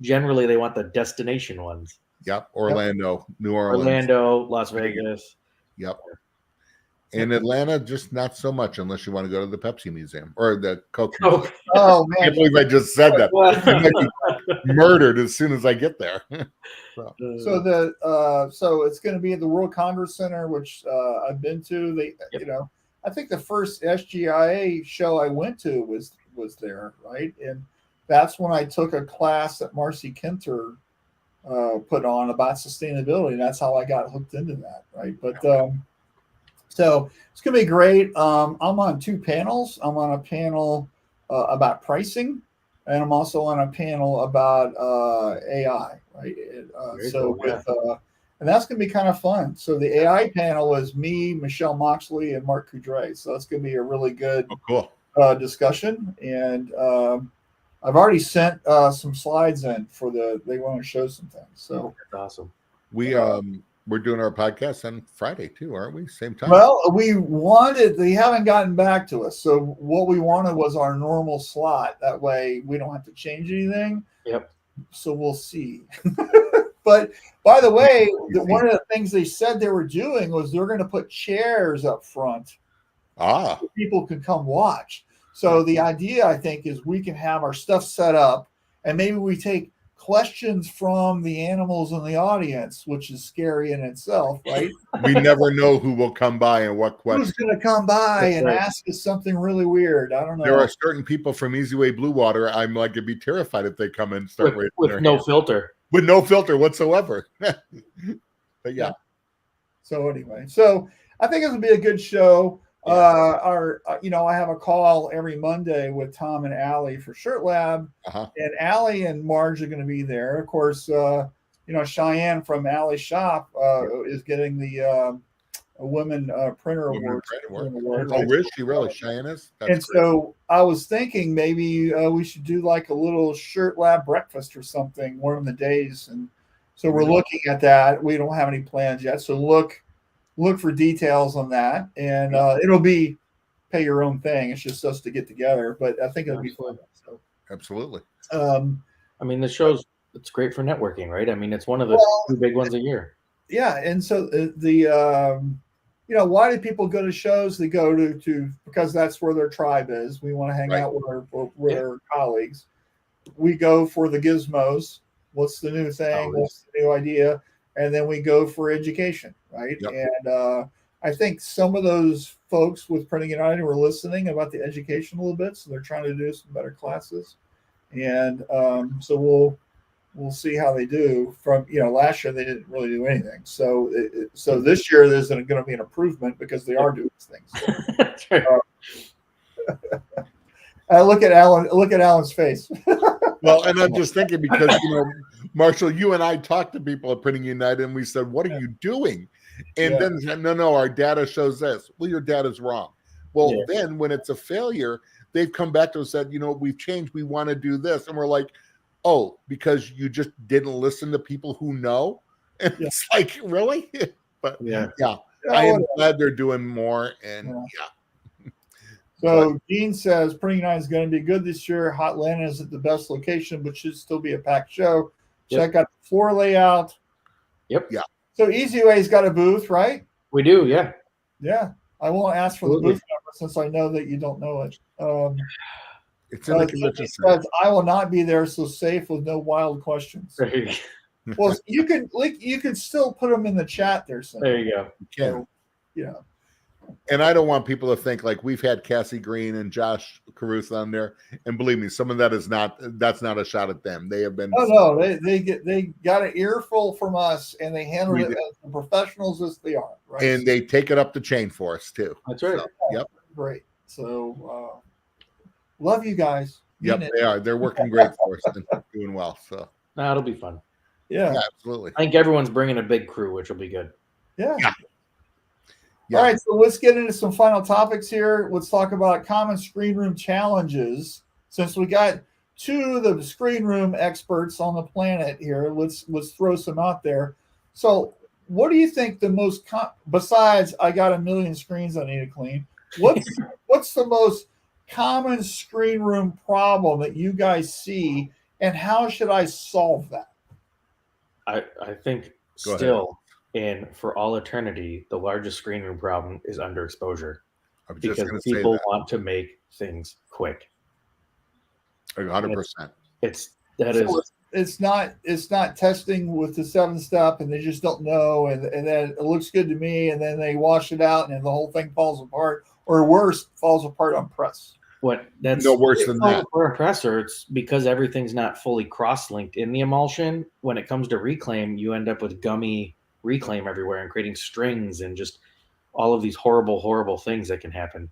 generally they want the destination ones. Yep. Orlando, New Orleans, Las Vegas. Yep. In Atlanta, just not so much unless you want to go to the Pepsi Museum or the Coke Museum. Oh, man. I can't believe I just said that. I might be murdered as soon as I get there. So it's going to be at the World Congress Center, which I've been to. I think the first SGIA show I went to was there, right? And that's when I took a class that Marcy Kenter put on about sustainability. That's how I got hooked into that, right? But so it's going to be great. I'm on 2 panels. I'm on a panel about pricing, and I'm also on a panel about AI, right? And that's going to be kind of fun. So the AI panel is me, Michelle Moxley, and Mark Coudray. So that's going to be a really good discussion. And I've already sent some slides in they want to show some things. So that's awesome. we're doing our podcast on Friday too, aren't we? Same time. Well, they haven't gotten back to us. So what we wanted was our normal slot. That way we don't have to change anything. Yep. So we'll see. But by the way, one of the things they said they were doing was they're going to put chairs up front. So people can come watch. So the idea, I think, is we can have our stuff set up and maybe we take questions from the animals in the audience, which is scary in itself, right? We never know who will come by and what question. Who's going to come by and ask us something really weird? I don't know. There are certain people from Easiway Blue Water. I'm like, I'd be terrified if they come and start with no filter. With no filter whatsoever. But yeah. So anyway, I think it would be a good show. I have a call every Monday with Tom and Allie for Shirt Lab, and Allie and Marge are going to be there. Of course, Cheyenne from Allie's shop is getting the Women Printer Award. Oh, is she really? Cheyenne is? That's great. So I was thinking maybe we should do like a little Shirt Lab breakfast or something one of the days. And so we're looking at that. We don't have any plans yet. So look for details on that. And it'll be pay your own thing. It's just us to get together. But I think it'll be fun. So. Absolutely. I mean, it's great for networking, right? I mean, it's one of the two big ones a year. Yeah. And so why do people go to shows? They go to because that's where their tribe is. We want to hang out with our colleagues. We go for the gizmos. What's the new thing? What's the new idea? And then we go for education, right? Yep. And I think some of those folks with Printing United were listening about the education a little bit, so they're trying to do some better classes. And so we'll see how they do. From last year they didn't really do anything, so this year there's going to be an improvement because they are doing things. That's right. Look at Alan. Look at Alan's face. Well, and I'm just thinking because Marshall, you and I talked to people at Printing United, and we said, "What are you doing?" And then said, "No, our data shows this." Well, your data's wrong. Well, then when it's a failure, they've come back to us and said, "We've changed. We want to do this," and we're like, "Oh, because you just didn't listen to people who know?" And it's like, really? But I am glad they're doing more, and So Dean says Printing United is going to be good this year. Hot Linen isn't the best location, but should still be a packed show. Check out the floor layout. Yep. Yeah. So Easiway's got a booth, right? We do, yeah. Yeah. I won't ask for the booth number since I know that you don't know it. It's in the convention center. I will not be there, so safe with no wild questions. Well, you can still put them in the chat there. There you go. You can. And I don't want people to think like we've had Cassie Green and Josh Caruth on there, and believe me, some of that's not a shot at them. They have been. Oh no, they got an earful from us, and they handle it as professionals as they are. Right? And they take it up the chain for us too. That's right. So, yep. Great. So love you guys. Yep, they are. They're working great for us and doing well. So it'll be fun. Yeah, absolutely. I think everyone's bringing a big crew, which will be good. Yeah. All right, so let's get into some final topics here. Let's talk about common screen room challenges. Since we got two of the screen room experts on the planet here, let's throw some out there. So what do you think the most, besides I got a million screens I need to clean, what's the most common screen room problem that you guys see, and how should I solve that? I think still, and for all eternity, the largest screen room problem is underexposure, because people want to make things quick. 100%. It's not testing with the 7-step, and they just don't know, and then it looks good to me, and then they wash it out, and the whole thing falls apart, or worse, falls apart on press. That's no worse than that for a presser. It's because everything's not fully cross-linked in the emulsion. When it comes to reclaim, you end up with gummy reclaim everywhere and creating strings and just all of these horrible things that can happen.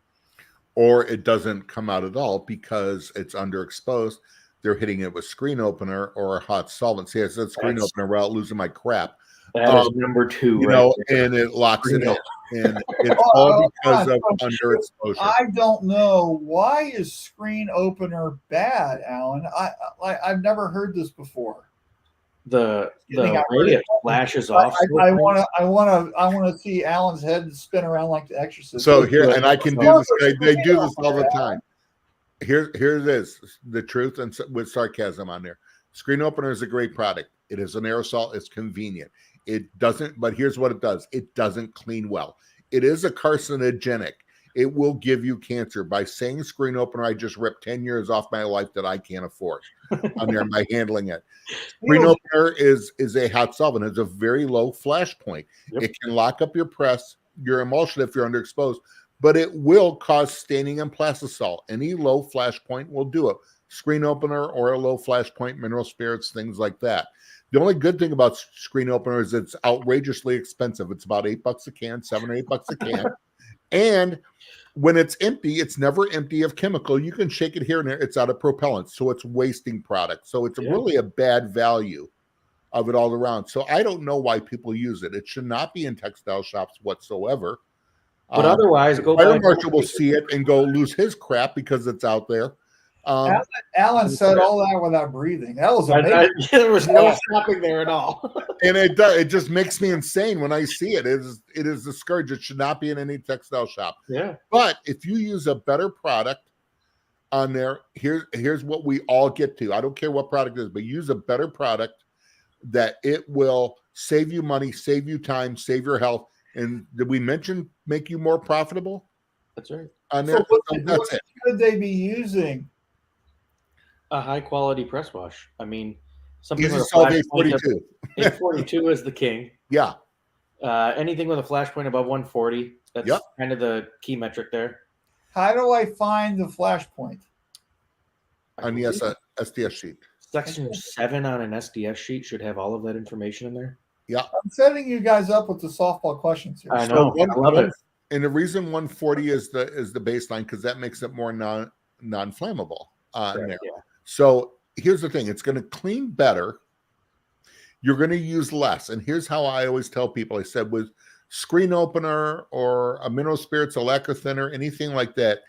Or it doesn't come out at all because it's underexposed. They're hitting it with screen opener or a hot solvent. See, I said screen opener without losing my crap. That is number 2, and it locks it in. And it's all because of underexposure. I don't know. Why is screen opener bad, Alan? I've never heard this before. the getting way outrageous. it flashes off. I want to see Alan's head spin around like the Exorcist. So here, and I can do this. They do this all the time. Here it is. The truth, and with sarcasm on there. Screen opener is a great product. It is an aerosol. It's convenient. It doesn't, but here's what it does. It doesn't clean well. It is a carcinogenic. It will give you cancer. By saying screen opener, I just ripped 10 years off my life that I can't afford on there by handling it. Screen opener is a hot solvent. It's a very low flash point. Yep. It can lock up your press, your emulsion if you're underexposed, but it will cause staining and plastisol. Any low flash point will do it. Screen opener or a low flash point, mineral spirits, things like that. The only good thing about screen opener is it's outrageously expensive. It's about $8 a can, $7 or $8 a can. And when it's empty, it's never empty of chemical. You can shake it here and there. It's out of propellant, so it's wasting product. So it's really a bad value of it all around. So I don't know why people use it. It should not be in textile shops whatsoever. But otherwise, go fire marshal will see it and go lose his crap because it's out there. Alan said all that without breathing. That was amazing. There was no stopping there at all. And it just makes me insane when I see it. It is the scourge. It should not be in any textile shop. Yeah. But if you use a better product on there, here's what we all get to. I don't care what product it is, but use a better product that it will save you money, save you time, save your health. And did we mention make you more profitable? That's right. On there. So what should they be using? A high quality press wash. I mean, something Easy with a solve flash 842. 842 is the king. Yeah. Anything with a flash point above 140. That's kind of the key metric there. How do I find the flash point? On the SDS sheet. Section 7 on an SDS sheet should have all of that information in there. Yeah. I'm setting you guys up with the softball questions here. I know. I love it. And the reason 140 is the baseline because that makes it more non-flammable in there. Yeah. So here's the thing. It's going to clean better. You're going to use less. And here's how I always tell people. I said with screen opener or a mineral spirits, a lacquer thinner, anything like that,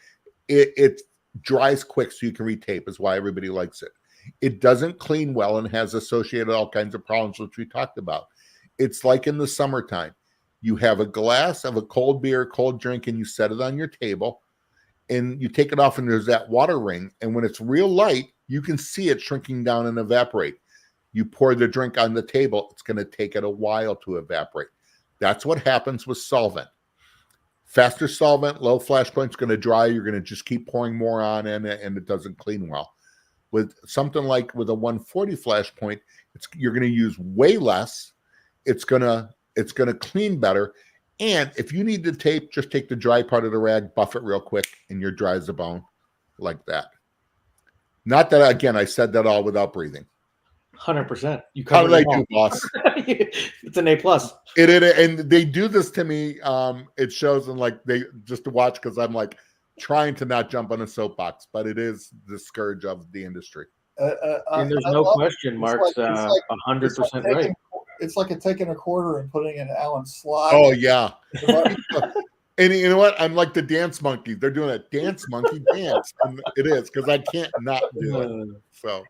it dries quick so you can retape is why everybody likes it. It doesn't clean well and has associated all kinds of problems, which we talked about. It's like in the summertime. You have a glass of a cold beer, cold drink, and you set it on your table. And you take it off and there's that water ring. And when it's real light, you can see it shrinking down and evaporate. You pour the drink on the table, it's going to take it a while to evaporate. That's what happens with solvent. Faster solvent, low flash point's going to dry. You're going to just keep pouring more on in it, and it doesn't clean well. With something like with a 140 flash point, you're going to use way less. It's going to clean better. And if you need to tape, just take the dry part of the rag, buff it real quick, and you're dry as a bone like that. Not that, again, I said that all without breathing. 100%. You How did I do, boss? It's an A+. And they do this to me. It shows and like they just to watch because I'm like trying to not jump on a soapbox, but it is the scourge of the industry. And there's no question, Mark's 100% right. It's like taking a quarter and putting in Alan's slot. Oh yeah. And you know what? I'm like the dance monkey. They're doing a dance monkey dance. And it is because I can't not do it. So.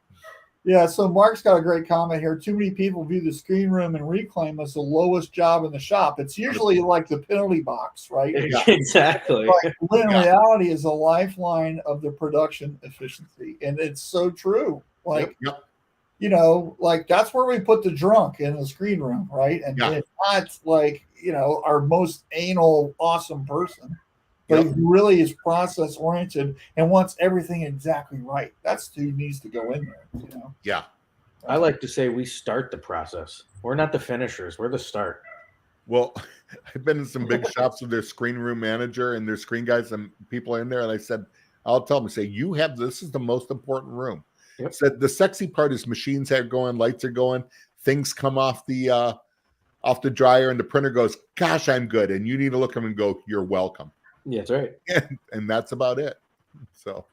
Yeah, so Mark's got a great comment here. Too many people view the screen room and reclaim as the lowest job in the shop. It's usually like the penalty box, right? Exactly. But in reality, is a lifeline of the production efficiency, and it's so true. You know, like that's where we put the drunk in the screen room, right? And it's not like our most anal, awesome person. But he really is process oriented and wants everything exactly right. That's who needs to go in there. Yeah. I like to say we start the process. We're not the finishers. We're the start. Well, I've been in some big shops with their screen room manager and their screen guys and people in there. And I said, I'll tell them, this is the most important room. Yep. Said the sexy part is machines are going, lights are going, things come off the dryer and the printer goes, gosh, I'm good. And you need to look at them and go, you're welcome. Yeah, that's right. And that's about it. So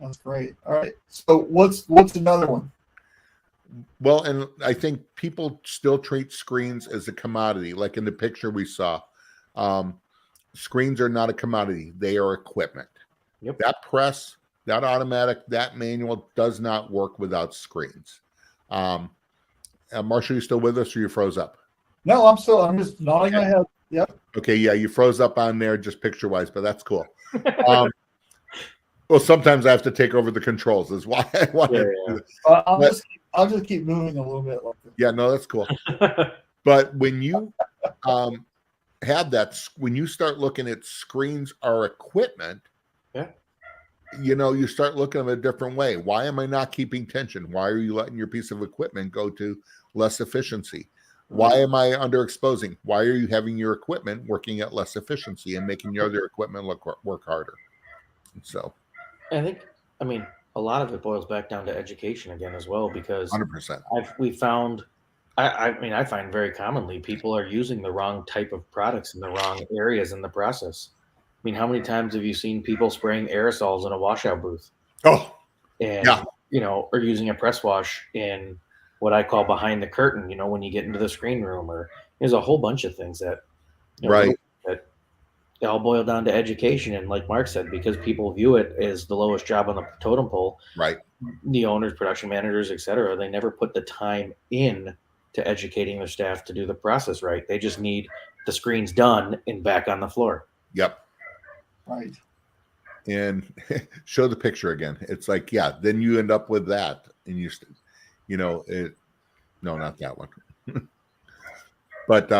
that's great. All right. So what's another one? Well, and I think people still treat screens as a commodity. Like in the picture we saw, screens are not a commodity. They are equipment. Yep. That press, that automatic, that manual does not work without screens. Marshall, you still with us, or you froze up? No, I'm just nodding my head. Yep. Okay, yeah, you froze up on there just picture-wise, but that's cool. Well, sometimes I have to take over the controls. Is why I want to do this. I'll just keep moving a little bit like this. Yeah, no, that's cool. But when you have that, when you start looking at screens or equipment, you start looking at it a different way. Why am I not keeping tension? Why are you letting your piece of equipment go to less efficiency? Why am I underexposing? Why are you having your equipment working at less efficiency and making your other equipment work harder? So I think, a lot of it boils back down to education again as well, because 100%. I find very commonly people are using the wrong type of products in the wrong areas in the process. How many times have you seen people spraying aerosols in a washout booth? Oh, and or using a press wash in what I call behind the curtain, when you get into the screen room, or there's a whole bunch of things that that all boil down to education. And like Mark said, because people view it as the lowest job on the totem pole, right? The owners, production managers, etc., they never put the time in to educating their staff to do the process right. They just need the screens done and back on the floor. Yep. Right. And show the picture again. It's like, then you end up with that, and no, not that one. But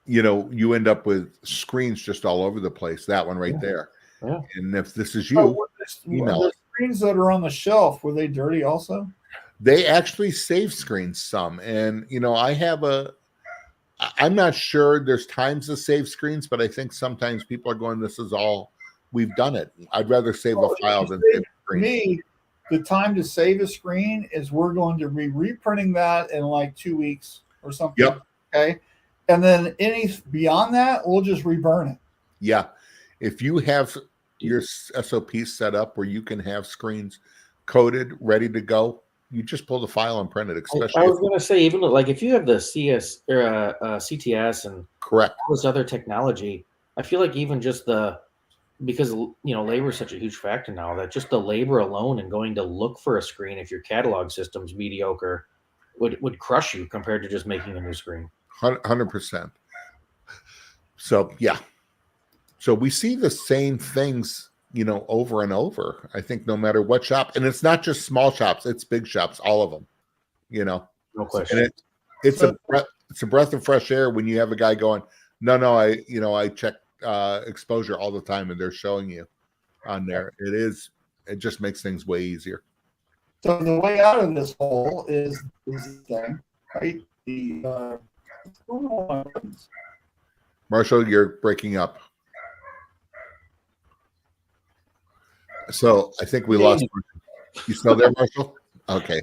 you end up with screens just all over the place. That one right there. Yeah. And if this is you, email the screens that are on the shelf, were they dirty also? They actually save screens some. And I'm not sure there's times to save screens, but I think sometimes people are going, this is all, we've done it. I'd rather save a file than save a screen. For me, the time to save a screen is we're going to be reprinting that in like 2 weeks or something. Yep. Okay. And then beyond that, we'll just reburn it. Yeah. If you have your SOP set up where you can have screens coded, ready to go, you just pull the file and print it. Especially, I was going to say, even like if you have the CTS and correct all this other technology, I feel like even just because labor is such a huge factor now, that just the labor alone and going to look for a screen, if your catalog system's mediocre, would crush you compared to just making a new screen. 100%. So so we see the same things over and over. I think no matter what shop, and it's not just small shops, it's big shops, all of them, No question. And it's a breath of fresh air when you have a guy going, no, I check exposure all the time, and they're showing you on there. It just makes things way easier. So the way out of this hole is this thing, right? What's going on? Marshall, you're breaking up. So I think we lost. You still there, Marshall? Okay,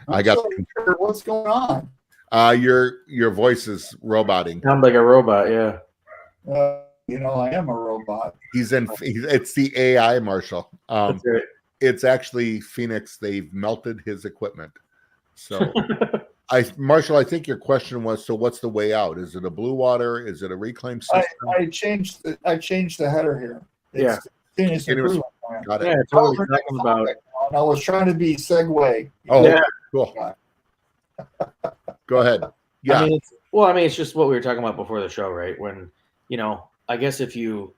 I got. Sure what's going on? Your voice is roboting. Sounds like a robot. Yeah. I am a robot. It's the AI, Marshall. That's right. It's actually Phoenix. They've melted his equipment. So, Marshall, I think your question was, so what's the way out? Is it a blue water? Is it a reclaim system? I changed the header here. It's got it. Yeah, it's what we're talking about. I was trying to be segue. Oh, yeah. Cool. Go ahead. Yeah. It's just what we were talking about before the show, right? When, I guess if you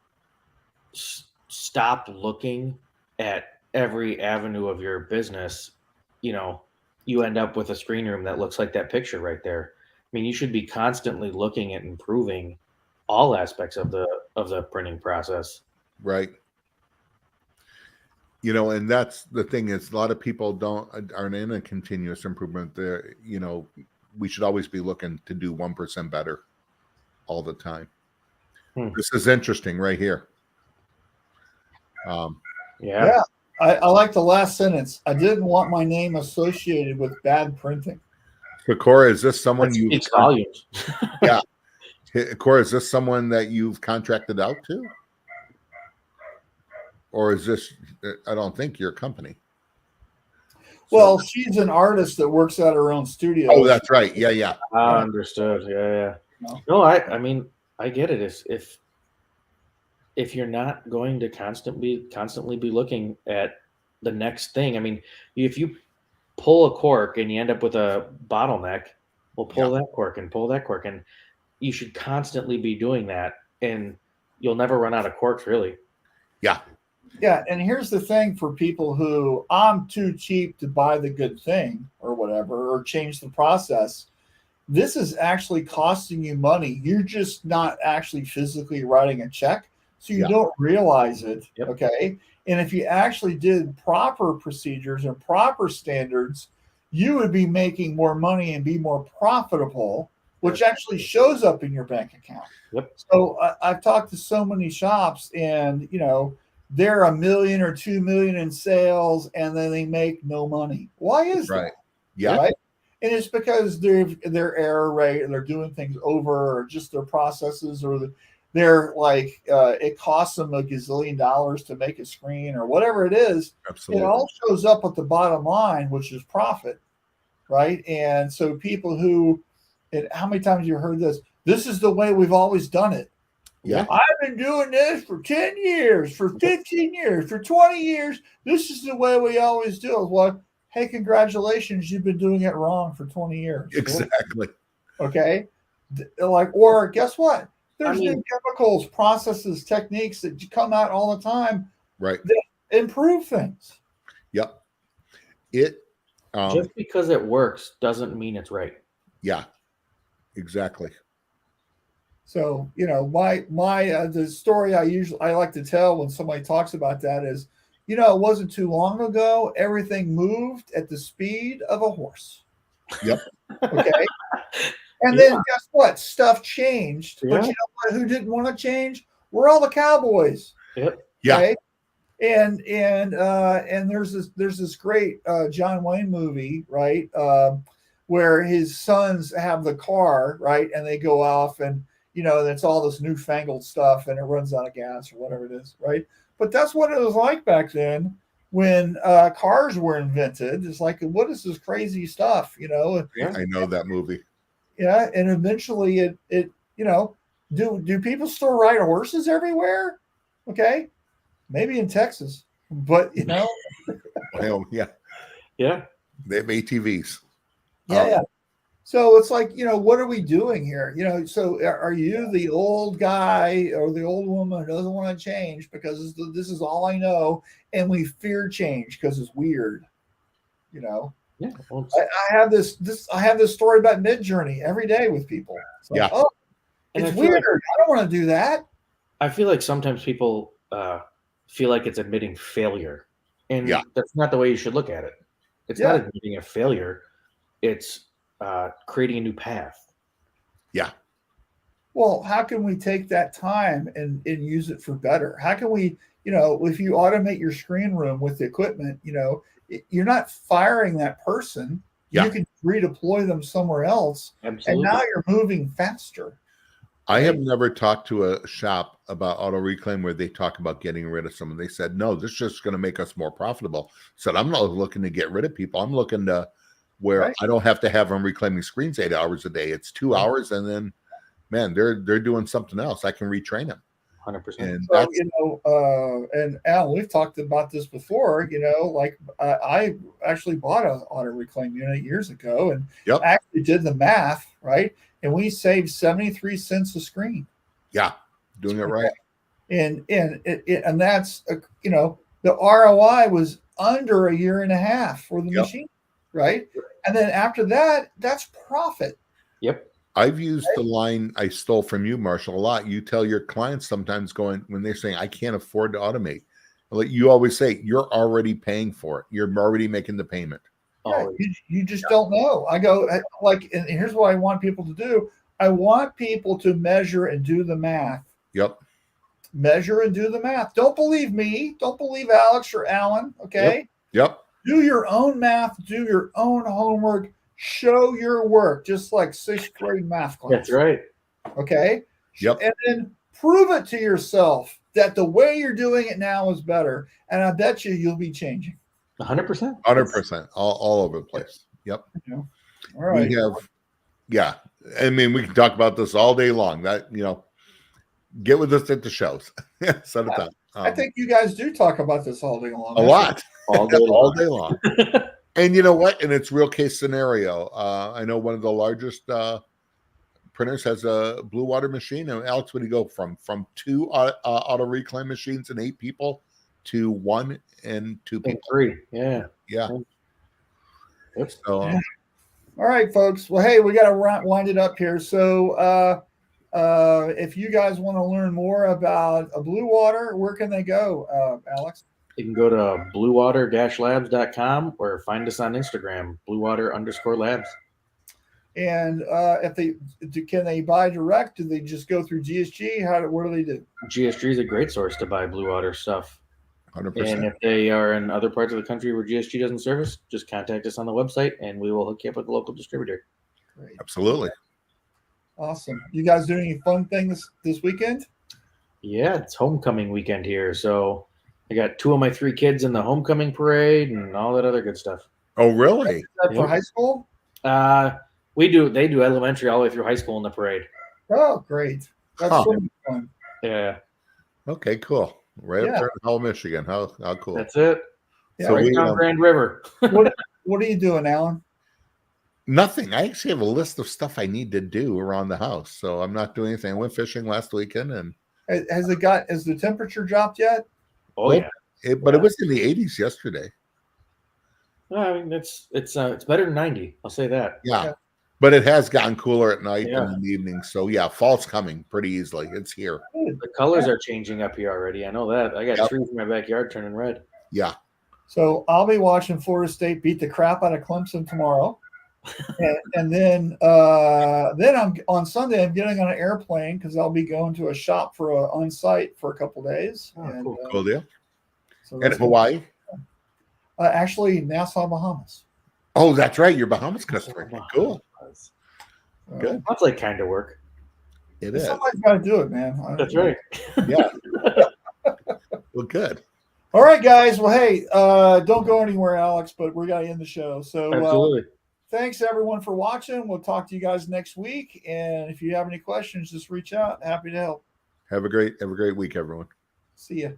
stop looking at every avenue of your business, you end up with a screen room that looks like that picture right there. You should be constantly looking at improving all aspects of the printing process. Right. And that's the thing is, a lot of people aren't in a continuous improvement there. We should always be looking to do 1% better all the time. This is interesting right here. Yeah. I like the last sentence. I didn't want my name associated with bad printing. So, Cora, is this someone you? It's volumes. Yeah. Cora, is this someone that you've contracted out to? Or is this, I don't think, your company? Well, she's an artist that works at her own studio. Oh, that's right. Yeah. I understood. Yeah. No, I get it. If you're not going to constantly be looking at the next thing, if you pull a cork and you end up with a bottleneck, well, pull that cork and pull that cork. And you should constantly be doing that. And you'll never run out of corks, really. Yeah. Yeah. And here's the thing for people who I'm too cheap to buy the good thing or whatever, or change the process. This is actually costing you money. You're just not actually physically writing a check. So you don't realize it. Yep. Okay. And if you actually did proper procedures and proper standards, you would be making more money and be more profitable, which actually shows up in your bank account. Yep. So I've talked to so many shops, and they're $1 million or $2 million in sales, and then they make no money. Why is that? Yeah. Right. And it's because their error rate, and they're doing things over, or just their processes, or they're like it costs them $1 gazillion to make a screen or whatever it is. Absolutely. It all shows up at the bottom line, which is profit, right? And so people who, and how many times you heard this? This is the way we've always done it. Yeah. I've been doing this for 10 years, for 15 years, for 20 years. This is the way we always do it. Well, hey, congratulations, you've been doing it wrong for 20 years. Exactly. Okay. Or guess what? There's new chemicals, processes, techniques that come out all the time. Right. That improve things. Yep. Just because it works doesn't mean it's right. Yeah. Exactly. So, the story I like to tell when somebody talks about that is, it wasn't too long ago, everything moved at the speed of a horse. Yep. Okay. And then guess what? Stuff changed. But you know what? Who didn't want to change? We're all the cowboys. Yep. Yeah. Okay? And there's this great John Wayne movie, right? Where his sons have the car, right? And they go off, and it's all this newfangled stuff, and it runs out of gas or whatever it is, right? But that's what it was like back then when cars were invented. It's like, what is this crazy stuff, Yeah, I know that movie. Yeah, and eventually it do people still ride horses everywhere? Okay, maybe in Texas, but Well, yeah. Yeah. They have ATVs. Yeah. So it's like, what are we doing here? So are you the old guy or the old woman who doesn't want to change because this is all I know, and we fear change because it's weird? Yeah. Well, I have this story about Midjourney every day with people. It's like, it's weird. I don't want to do that. I feel like sometimes people feel like it's admitting failure, and that's not the way you should look at it. It's not admitting a failure. It's creating a new path. Yeah. Well, how can we take that time and use it for better? How can we, if you automate your screen room with the equipment, you're not firing that person. Yeah. You can redeploy them somewhere else. Absolutely. And now you're moving faster. I have never talked to a shop about auto reclaim where they talk about getting rid of someone. They said, no, this is just going to make us more profitable. Said, I'm not looking to get rid of people. I'm looking to where I don't have to have them reclaiming screens 8 hours a day. It's 2 hours, and then, man, they're doing something else. I can retrain them. 100%. And and Al, we've talked about this before. I actually bought an auto reclaim unit years ago, and actually did the math, right? And we saved 73 cents a screen. Yeah, doing it right. And that's the ROI was under a year and a half for the machine, right? And then after that, that's profit. Yep. I've used the line I stole from you, Marshall, a lot. You tell your clients sometimes when they're saying, I can't afford to automate. Like you always say, you're already paying for it. You're already making the payment. Yeah, you just don't know. I go and here's what I want people to do. I want people to measure and do the math. Yep. Measure and do the math. Don't believe me. Don't believe Alex or Alan. Okay. Yep. Do your own math. Do your own homework. Show your work, just like 6th grade math class. That's right. Okay. Yep. And then prove it to yourself that the way you're doing it now is better. And I bet you'll be changing. 100%. 100%. All over the place. Yep. All right. We have, I mean, we can talk about this all day long. That, get with us at the shows. Set it up. I think you guys do talk about this all day long. A lot. All day long. All day long. And you know what? And it's real case scenario. I know one of the largest printers has a blue water machine. And Alex, would he go from 2 auto reclaim machines and 8 people to 1 and 2 people? 3. Yeah. Yeah. Yep. So, all right, folks. Well, hey, we got to wind it up here. So if you guys want to learn more about Blue Water, where can they go, Alex? You can go to bluewater-labs.com or find us on Instagram, bluewater_labs. And can they buy direct? Do they just go through GSG? What do they do? GSG is a great source to buy Blue Water stuff. 100%. And if they are in other parts of the country where GSG doesn't service, just contact us on the website and we will hook you up with a local distributor. Great. Absolutely. Awesome. You guys doing any fun things this weekend? Yeah, it's homecoming weekend here. So I got 2 of my 3 kids in the homecoming parade and all that other good stuff. Oh, really? Is that for high school? They do elementary all the way through high school in the parade. Oh, great. That's so much fun. Yeah. Okay, cool. Right up there in Howe, Michigan. How cool. That's it. Yeah, So right down Grand River. what are you doing, Alan? Nothing. I actually have a list of stuff I need to do around the house. So I'm not doing anything. I went fishing last weekend and Has the temperature dropped yet? Oh, yeah. But it was in the 80s yesterday. I mean, it's better than 90. I'll say that. Yeah. But it has gotten cooler at night Yeah. and in the evening. So yeah, fall's coming pretty easily. It's here. The colors are changing up here already. I know that. I got trees in my backyard turning red. Yeah. So I'll be watching Florida State beat the crap out of Clemson tomorrow. and then I'm on Sunday. I'm getting on an airplane because I'll be going to a shop on site for a couple days. Oh, and, cool. Cool deal. So And Hawaii? Actually, Nassau, Bahamas. Oh, that's right. Your Bahamas customer. Cool. Good. That's like kind of work. It is. Somebody's got to do it, man. That's right. Yeah. Well, good. All right, guys. Well, hey, don't go anywhere, Alex, but we got to end the show. So Absolutely. Thanks, everyone, for watching. We'll talk to you guys next week. And if you have any questions, just reach out. Happy to help. Have a great week, everyone. See ya.